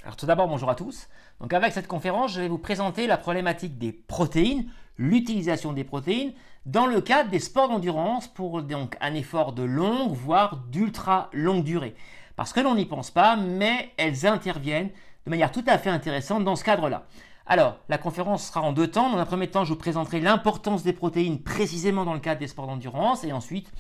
Alors tout d'abord, bonjour à tous. Donc avec cette conférence, je vais vous présenter la problématique des protéines, l'utilisation des protéines dans le cadre des sports d'endurance pour donc un effort de longue, voire d'ultra longue durée. Parce que l'on n'y pense pas, mais elles interviennent de manière tout à fait intéressante dans ce cadre-là. Alors, la conférence sera en deux temps. Dans un premier temps, je vous présenterai l'importance des protéines précisément dans le cadre des sports d'endurance et ensuite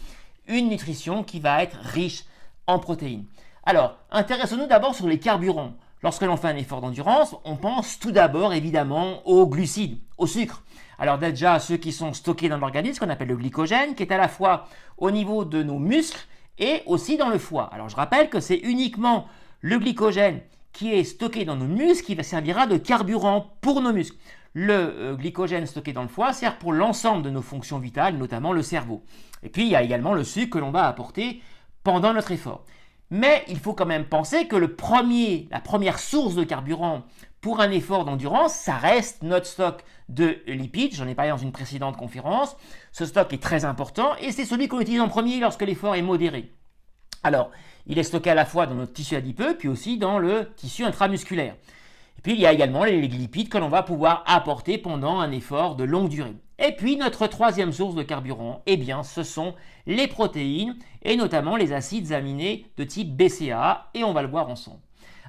une nutrition qui va être riche en protéines. Alors, intéressons-nous d'abord sur les carburants. Lorsque l'on fait un effort d'endurance, on pense tout d'abord évidemment aux glucides, au sucre. Alors déjà ceux qui sont stockés dans l'organisme, qu'on appelle le glycogène, qui est à la fois au niveau de nos muscles et aussi dans le foie. Alors je rappelle que c'est uniquement le glycogène qui est stocké dans nos muscles qui servira de carburant pour nos muscles. Le glycogène stocké dans le foie sert pour l'ensemble de nos fonctions vitales, notamment le cerveau. Et puis il y a également le sucre que l'on va apporter pendant notre effort. Mais il faut quand même penser que la première source de carburant pour un effort d'endurance, ça reste notre stock de lipides. J'en ai parlé dans une précédente conférence. Ce stock est très important et c'est celui qu'on utilise en premier lorsque l'effort est modéré. Alors, il est stocké à la fois dans notre tissu adipeux, puis aussi dans le tissu intramusculaire. Et puis, il y a également les lipides que l'on va pouvoir apporter pendant un effort de longue durée. Et puis, notre troisième source de carburant, eh bien, ce sont les protéines, et notamment les acides aminés de type BCAA, et on va le voir ensemble.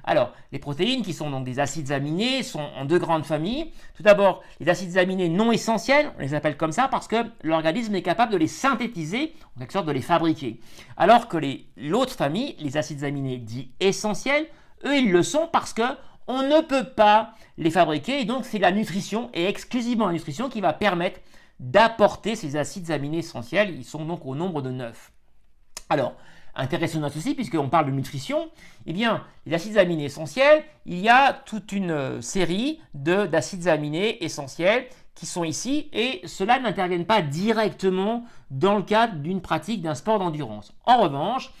Alors, les protéines, qui sont donc des acides aminés, sont en deux grandes familles. Tout d'abord, les acides aminés non essentiels, on les appelle comme ça parce que l'organisme est capable de les synthétiser, en quelque sorte de les fabriquer. Alors que l'autre famille, les acides aminés dits essentiels, eux, ils le sont parce que on ne peut pas les fabriquer et donc c'est la nutrition et exclusivement la nutrition qui va permettre d'apporter ces acides aminés essentiels. Ils sont donc au nombre de 9. Alors, intéressons-nous aussi, puisqu'on parle de nutrition, eh bien, les acides aminés essentiels, il y a toute une série d'acides aminés essentiels qui sont ici et ceux-là n'interviennent pas directement dans le cadre d'une pratique d'un sport d'endurance. En revanche,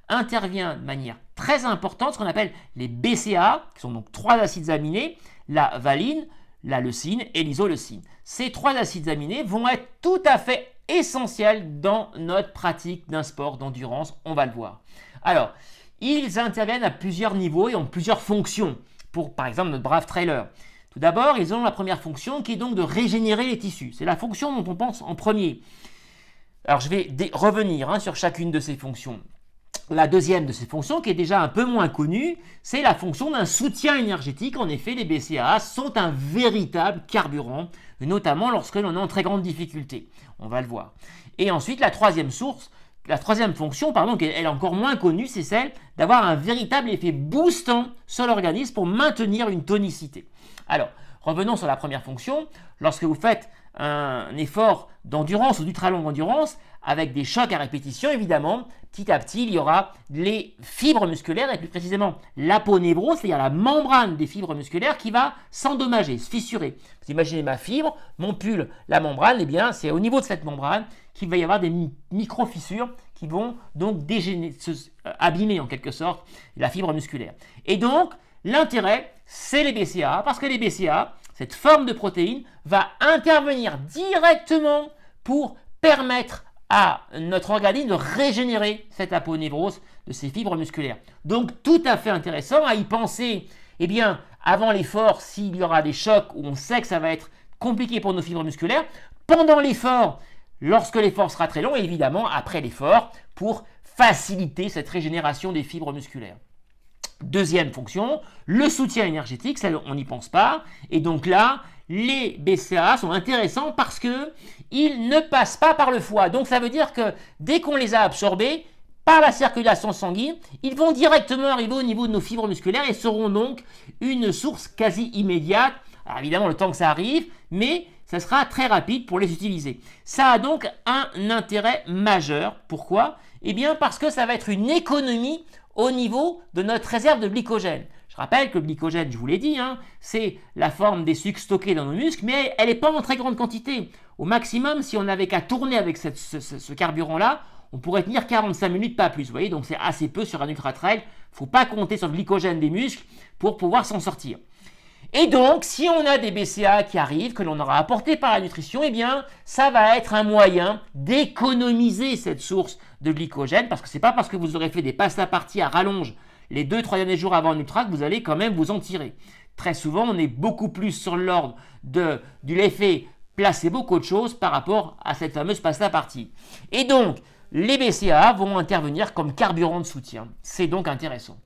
intervient de manière très importante ce qu'on appelle les BCAA, qui sont donc trois acides aminés, la valine, la leucine et l'isoleucine. Ces trois acides aminés vont être tout à fait essentiels dans notre pratique d'un sport d'endurance, on va le voir. Alors, ils interviennent à plusieurs niveaux et ont plusieurs fonctions pour, par exemple, notre brave trailer. Tout d'abord, ils ont la première fonction qui est donc de régénérer les tissus. C'est la fonction dont on pense en premier. Alors, je vais revenir sur chacune de ces fonctions. La deuxième de ces fonctions, qui est déjà un peu moins connue, c'est la fonction d'un soutien énergétique. En effet, les BCAA sont un véritable carburant, notamment lorsque l'on est en très grande difficulté. On va le voir. Et ensuite, la troisième fonction, qui est encore moins connue, c'est celle d'avoir un véritable effet boostant sur l'organisme pour maintenir une tonicité. Alors, revenons sur la première fonction. Lorsque vous faites un effort d'endurance ou d'ultra longue endurance, avec des chocs à répétition, évidemment, petit à petit, il y aura les fibres musculaires, et plus précisément l'aponévrose, c'est-à-dire la membrane des fibres musculaires qui va s'endommager, se fissurer. Vous imaginez ma fibre, mon pull, la membrane, eh bien, c'est au niveau de cette membrane qu'il va y avoir des micro-fissures qui vont donc abîmer en quelque sorte la fibre musculaire. Et donc, l'intérêt, c'est les BCAA, parce que les BCAA, cette forme de protéine, va intervenir directement pour permettre à notre organisme de régénérer cette aponévrose de ces fibres musculaires. Donc tout à fait intéressant à y penser, eh bien, avant l'effort, s'il y aura des chocs où on sait que ça va être compliqué pour nos fibres musculaires, pendant l'effort, lorsque l'effort sera très long, et évidemment après l'effort, pour faciliter cette régénération des fibres musculaires. Deuxième fonction, le soutien énergétique, ça on n'y pense pas, et donc là, les BCAA sont intéressants parce qu'ils ne passent pas par le foie. Donc ça veut dire que dès qu'on les a absorbés par la circulation sanguine, ils vont directement arriver au niveau de nos fibres musculaires et seront donc une source quasi immédiate. Alors évidemment, le temps que ça arrive, mais ça sera très rapide pour les utiliser. Ça a donc un intérêt majeur. Pourquoi ? Eh bien parce que ça va être une économie au niveau de notre réserve de glycogène. Je rappelle que le glycogène, je vous l'ai dit, c'est la forme des sucres stockés dans nos muscles, mais elle n'est pas en très grande quantité. Au maximum, si on n'avait qu'à tourner avec ce carburant-là, on pourrait tenir 45 minutes, pas plus. Vous voyez, donc c'est assez peu sur un ultra trail. Il ne faut pas compter sur le glycogène des muscles pour pouvoir s'en sortir. Et donc, si on a des BCAA qui arrivent, que l'on aura apporté par la nutrition, eh bien, ça va être un moyen d'économiser cette source de glycogène, parce que ce n'est pas parce que vous aurez fait des passes à partie à rallonge les 2-3 derniers jours avant un ultra que vous allez quand même vous en tirer. Très souvent, on est beaucoup plus sur l'ordre de l'effet placebo qu'autre chose par rapport à cette fameuse pasta partie. Et donc, les BCAA vont intervenir comme carburant de soutien. C'est donc intéressant.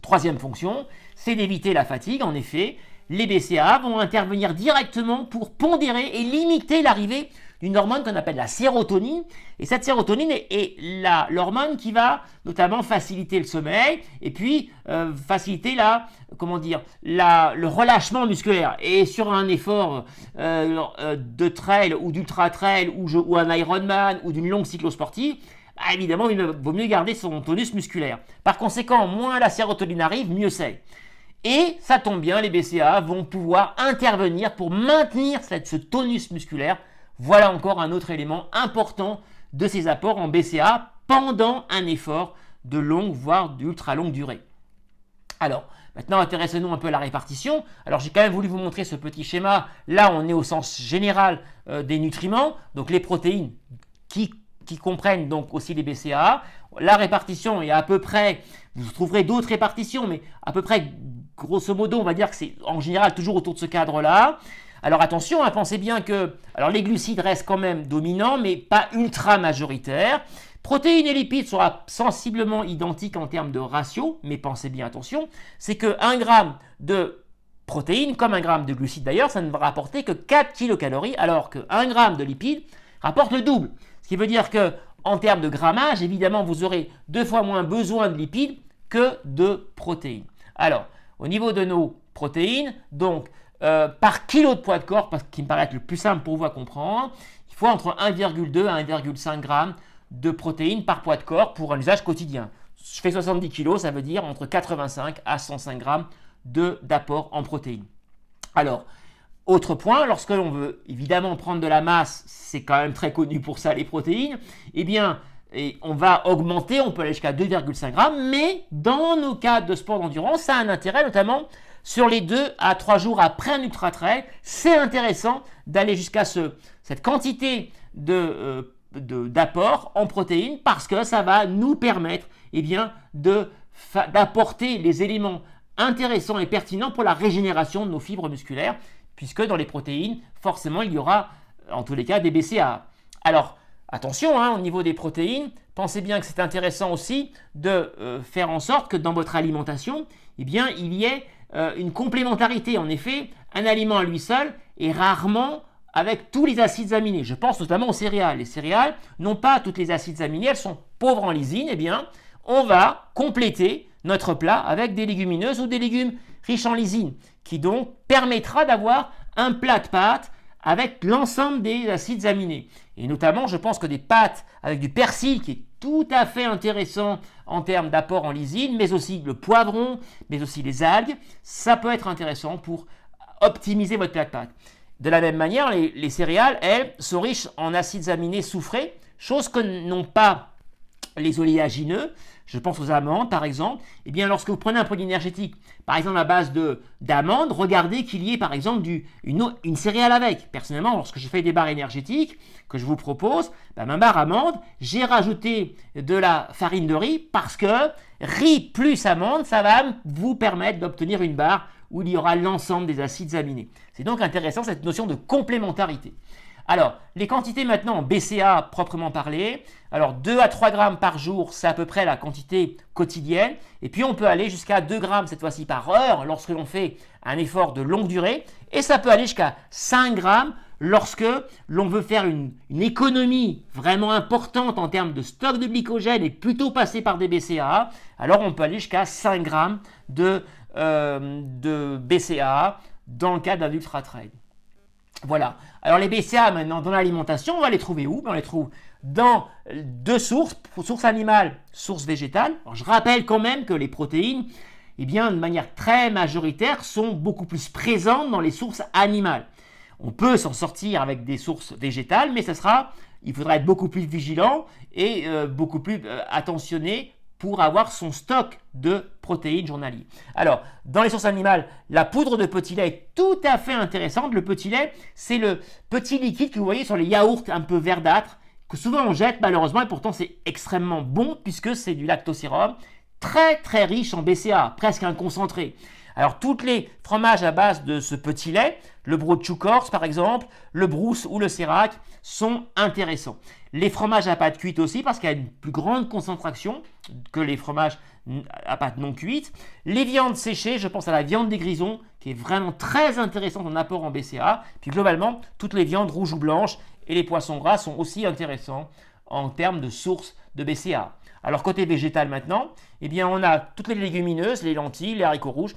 Troisième fonction, c'est d'éviter la fatigue. En effet, les BCAA vont intervenir directement pour pondérer et limiter l'arrivée d'une hormone qu'on appelle la sérotonine. Et cette sérotonine est l'hormone qui va notamment faciliter le sommeil et puis faciliter le relâchement musculaire. Et sur un effort de trail ou d'ultra trail ou un Ironman ou d'une longue cyclosportive, évidemment, il vaut mieux garder son tonus musculaire. Par conséquent, moins la sérotonine arrive, mieux c'est. Et ça tombe bien, les BCAA vont pouvoir intervenir pour maintenir ce tonus musculaire. Voilà encore un autre élément important de ces apports en BCAA pendant un effort de longue, voire d'ultra longue durée. Alors, maintenant, intéressons-nous un peu à la répartition. Alors, j'ai quand même voulu vous montrer ce petit schéma. Là, on est au sens général des nutriments, donc les protéines qui comprennent donc aussi les BCAA. La répartition est à peu près, vous trouverez d'autres répartitions, mais à peu près, grosso modo, on va dire que c'est en général toujours autour de ce cadre-là. Alors attention, pensez bien que les glucides restent quand même dominants, mais pas ultra majoritaires. Protéines et lipides sont sensiblement identiques en termes de ratio, mais pensez bien attention, c'est que 1 gramme de protéines, comme 1 gramme de glucides d'ailleurs, ça ne va rapporter que 4 kilocalories, alors que 1 gramme de lipides rapporte le double. Ce qui veut dire que en termes de grammage, évidemment, vous aurez 2 fois moins besoin de lipides que de protéines. Alors, au niveau de nos protéines, donc par kilo de poids de corps, parce qu'il me paraît être le plus simple pour vous à comprendre, il faut entre 1,2 à 1,5 g de protéines par poids de corps pour un usage quotidien. Je fais 70 kg, ça veut dire entre 85 à 105 g d'apport en protéines. Alors, autre point, lorsque l'on veut évidemment prendre de la masse, c'est quand même très connu pour ça les protéines, on va augmenter, on peut aller jusqu'à 2,5 g, mais dans nos cas de sport d'endurance, ça a un intérêt notamment sur les 2 à 3 jours après un ultra trail. C'est intéressant d'aller jusqu'à cette quantité d'apport en protéines parce que ça va nous permettre d'apporter les éléments intéressants et pertinents pour la régénération de nos fibres musculaires, puisque dans les protéines, forcément, il y aura en tous les cas des BCAA. Alors, attention, au niveau des protéines, pensez bien que c'est intéressant aussi de faire en sorte que dans votre alimentation, il y ait une complémentarité. En effet, un aliment à lui seul est rarement avec tous les acides aminés. Je pense notamment aux céréales. Les céréales n'ont pas tous les acides aminés, elles sont pauvres en lysine. On va compléter notre plat avec des légumineuses ou des légumes riches en lysine, qui donc permettra d'avoir un plat de pâtes avec l'ensemble des acides aminés. Et notamment, je pense que des pâtes avec du persil, qui est tout à fait intéressant en termes d'apport en lysine, mais aussi le poivron, mais aussi les algues, ça peut être intéressant pour optimiser votre plat de pâtes. De la même manière, les céréales, elles, sont riches en acides aminés soufrés, chose que n'ont pas les oléagineux. Je pense aux amandes par exemple. Lorsque vous prenez un produit énergétique, par exemple à base d'amandes, regardez qu'il y ait par exemple une céréale avec. Personnellement, lorsque je fais des barres énergétiques que je vous propose, ma barre amande, j'ai rajouté de la farine de riz parce que riz plus amande, ça va vous permettre d'obtenir une barre où il y aura l'ensemble des acides aminés. C'est donc intéressant cette notion de complémentarité. Alors, les quantités maintenant en BCAA proprement parlé, alors 2 à 3 grammes par jour, c'est à peu près la quantité quotidienne. Et puis on peut aller jusqu'à 2 grammes cette fois-ci par heure lorsque l'on fait un effort de longue durée. Et ça peut aller jusqu'à 5 grammes lorsque l'on veut faire une économie vraiment importante en termes de stock de glycogène et plutôt passer par des BCAA. Alors on peut aller jusqu'à 5 grammes de BCAA dans le cas d'un ultra trail. Voilà. Alors les BCAA maintenant dans l'alimentation, on va les trouver où? On les trouve dans 2 sources animale, source végétale. Alors, je rappelle quand même que les protéines, de manière très majoritaire, sont beaucoup plus présentes dans les sources animales. On peut s'en sortir avec des sources végétales, mais il faudra être beaucoup plus vigilant et beaucoup plus attentionné pour avoir son stock de protéines journalier. Alors, dans les sources animales, la poudre de petit lait est tout à fait intéressante. Le petit lait, c'est le petit liquide que vous voyez sur les yaourts un peu verdâtres, que souvent on jette malheureusement, et pourtant c'est extrêmement bon puisque c'est du lactosérum, très très riche en BCA, presque un concentré. Alors, tous les fromages à base de ce petit lait, le Broad Corse par exemple, le Brousse ou le Sérac, sont intéressants. Les fromages à pâte cuite aussi, parce qu'il y a une plus grande concentration que les fromages à pâte non cuite. Les viandes séchées, je pense à la viande des grisons, qui est vraiment très intéressante en apport en BCA. Puis globalement, toutes les viandes rouges ou blanches et les poissons gras sont aussi intéressants en termes de source de BCA. Alors côté végétal maintenant, eh bien on a toutes les légumineuses, les lentilles, les haricots rouges,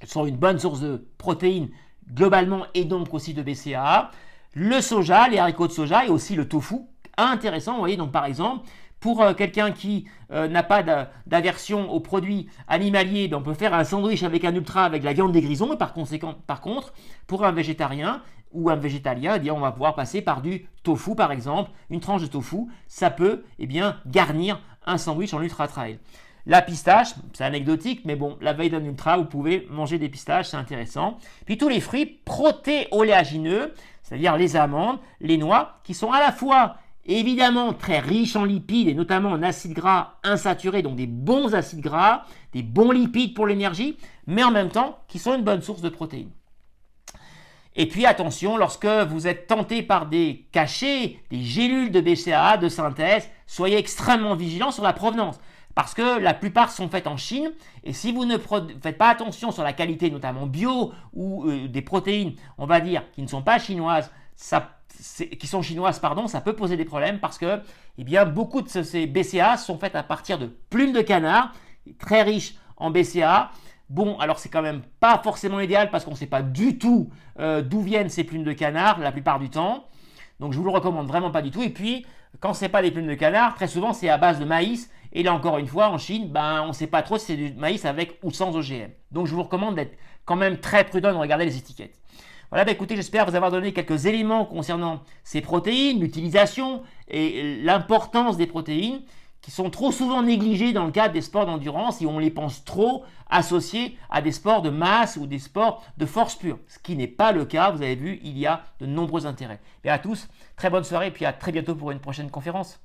sont une bonne source de protéines globalement et donc aussi de BCAA. Le soja, les haricots de soja et aussi le tofu, intéressant. Vous voyez, donc par exemple, pour quelqu'un qui n'a pas d'aversion aux produits animaliers, on peut faire un sandwich avec un ultra avec la viande des grisons. Et par contre, pour un végétarien ou un végétalien, on va pouvoir passer par du tofu par exemple. Une tranche de tofu, ça peut garnir un sandwich en ultra trail. La pistache, c'est anecdotique, mais bon, la veille d'un ultra, vous pouvez manger des pistaches, c'est intéressant. Puis tous les fruits protéoléagineux, c'est-à-dire les amandes, les noix, qui sont à la fois évidemment très riches en lipides et notamment en acides gras insaturés, donc des bons acides gras, des bons lipides pour l'énergie, mais en même temps qui sont une bonne source de protéines. Et puis attention, lorsque vous êtes tenté par des cachets, des gélules de BCAA de synthèse, soyez extrêmement vigilants sur la provenance. Parce que la plupart sont faites en Chine et si vous ne faites pas attention sur la qualité, notamment bio ou des protéines, on va dire, qui ne sont pas chinoises, ça peut poser des problèmes parce que beaucoup de ces BCA sont faites à partir de plumes de canard, très riches en BCA. Bon, alors c'est quand même pas forcément idéal parce qu'on ne sait pas du tout d'où viennent ces plumes de canard la plupart du temps. Donc je vous le recommande vraiment pas du tout. Et puis, quand ce n'est pas des plumes de canard, très souvent c'est à base de maïs. Et là encore une fois, en Chine, on ne sait pas trop si c'est du maïs avec ou sans OGM. Donc je vous recommande d'être quand même très prudent de regarder les étiquettes. Voilà, écoutez, j'espère vous avoir donné quelques éléments concernant ces protéines, l'utilisation et l'importance des protéines qui sont trop souvent négligées dans le cadre des sports d'endurance et on les pense trop associés à des sports de masse ou des sports de force pure. Ce qui n'est pas le cas, vous avez vu, il y a de nombreux intérêts. Et à tous, très bonne soirée et puis à très bientôt pour une prochaine conférence.